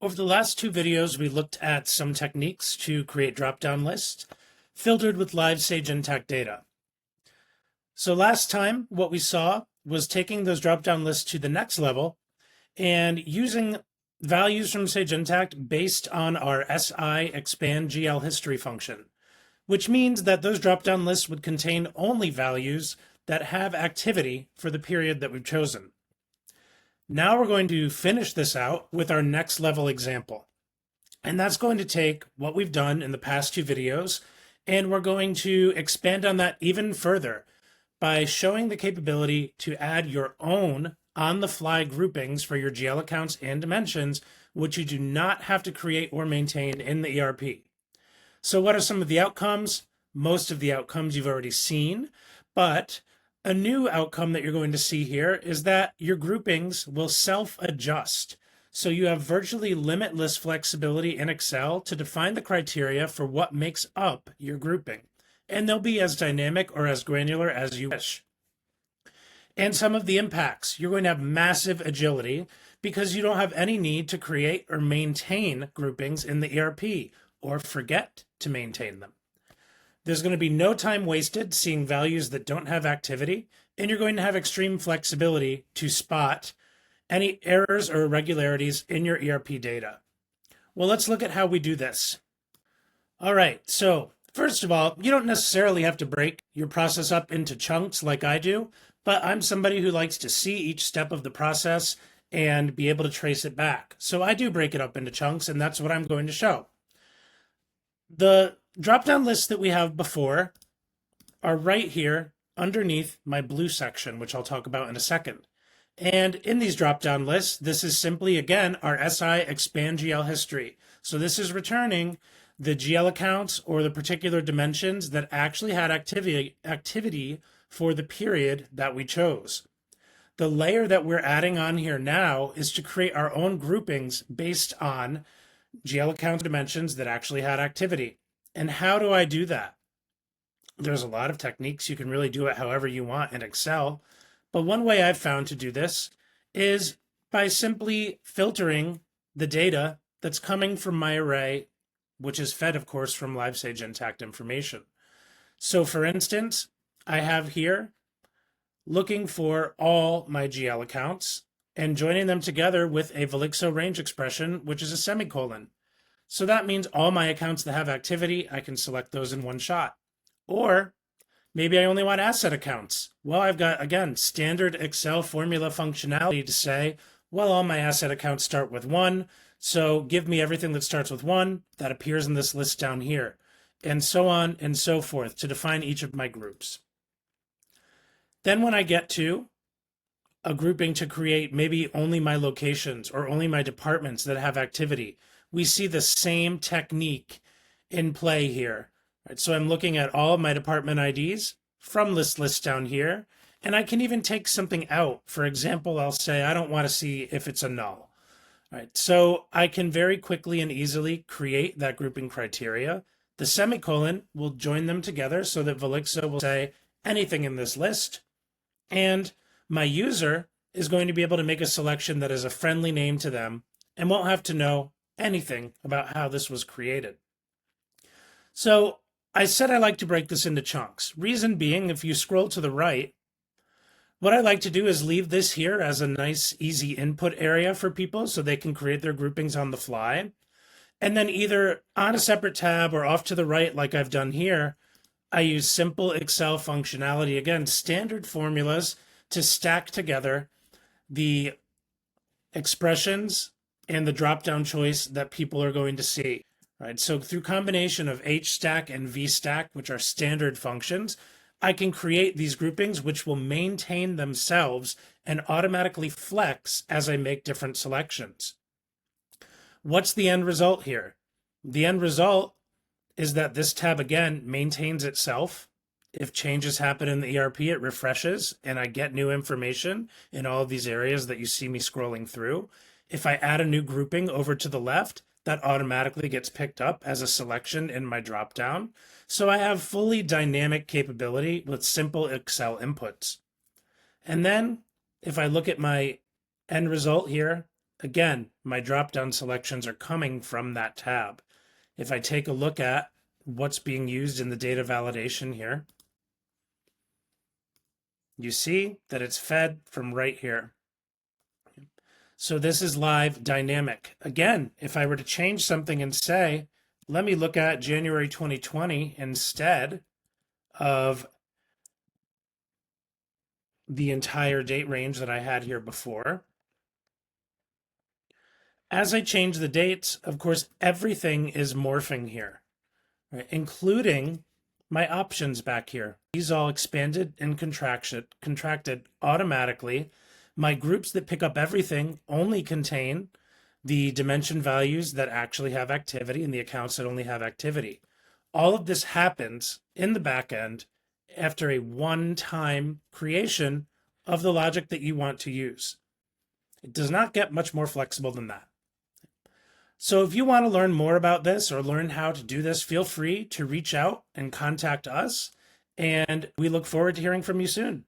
Over the last two videos, we looked at some techniques to create drop-down lists filtered with live Sage Intacct data. So last time, what we saw was taking those drop-down lists to the next level and using values from Sage Intacct based on our SI expand GL history function, which means that those drop-down lists would contain only values that have activity for the period that we've chosen. Now we're going to finish this out with our next level example. And that's going to take what we've done in the past two videos, and we're going to expand on that even further by showing the capability to add your own on-the-fly groupings for your GL accounts and dimensions, which you do not have to create or maintain in the ERP. So what are some of the outcomes? Most of the outcomes you've already seen, but a new outcome that you're going to see here is that your groupings will self-adjust. So you have virtually limitless flexibility in Excel to define the criteria for what makes up your grouping. And they'll be as dynamic or as granular as you wish. And some of the impacts, you're going to have massive agility because you don't have any need to create or maintain groupings in the ERP or forget to maintain them. There's going to be no time wasted seeing values that don't have activity, and you're going to have extreme flexibility to spot any errors or irregularities in your ERP data. Well, let's look at how we do this. All right, so first of all, you don't necessarily have to break your process up into chunks like I do, but I'm somebody who likes to see each step of the process and be able to trace it back. So I do break it up into chunks, and that's what I'm going to show. The drop-down lists that we have before are right here underneath my blue section, which I'll talk about in a second. And in these drop-down lists, this is simply, again, our SI expand GL history. So this is returning the GL accounts or the particular dimensions that actually had activity for the period that we chose. The layer that we're adding on here now is to create our own groupings based on GL account dimensions that actually had activity. And how do I do that? There's a lot of techniques. You can really do it however you want in Excel. But one way I've found to do this is by simply filtering the data that's coming from my array, which is fed, of course, from live Sage Intacct information. So for instance, I have here looking for all my GL accounts and joining them together with a Velixo range expression, which is a semicolon. So that means all my accounts that have activity, I can select those in one shot. Or maybe I only want asset accounts. Well, I've got, again, standard Excel formula functionality to say, well, all my asset accounts start with 1, so give me everything that starts with 1 that appears in this list down here, and so on and so forth to define each of my groups. Then when I get to a grouping to create maybe only my locations or only my departments that have activity, we see the same technique in play here. Right, so I'm looking at all of my department IDs from this list down here, and I can even take something out. For example, I'll say I don't want to see if it's a null. Right, so I can very quickly and easily create that grouping criteria. The semicolon will join them together so that Velixo will say anything in this list, and my user is going to be able to make a selection that is a friendly name to them and won't have to know anything about how this was created. So I said I like to break this into chunks. Reason being, if you scroll to the right, what I like to do is leave this here as a nice, easy input area for people so they can create their groupings on the fly. And then either on a separate tab or off to the right, like I've done here, I use simple Excel functionality, again, standard formulas to stack together the expressions and the drop-down choice that people are going to see. Right, so through combination of HStack and VStack, which are standard functions, I can create these groupings which will maintain themselves and automatically flex as I make different selections. What's the end result here? The end result is that this tab, again, maintains itself. If changes happen in the ERP, it refreshes, and I get new information in all of these areas that you see me scrolling through. If I add a new grouping over to the left, that automatically gets picked up as a selection in my dropdown. So I have fully dynamic capability with simple Excel inputs. And then if I look at my end result here, again, my drop-down selections are coming from that tab. If I take a look at what's being used in the data validation here, you see that it's fed from right here. So this is live dynamic. Again, if I were to change something and say, let me look at January 2020 instead of the entire date range that I had here before. As I change the dates, of course, everything is morphing here, right? Including my options back here. These all expanded and contracted automatically. My groups that pick up everything only contain the dimension values that actually have activity and the accounts that only have activity. All of this happens in the back end after a one-time creation of the logic that you want to use. It does not get much more flexible than that. So if you want to learn more about this or learn how to do this, feel free to reach out and contact us. And we look forward to hearing from you soon.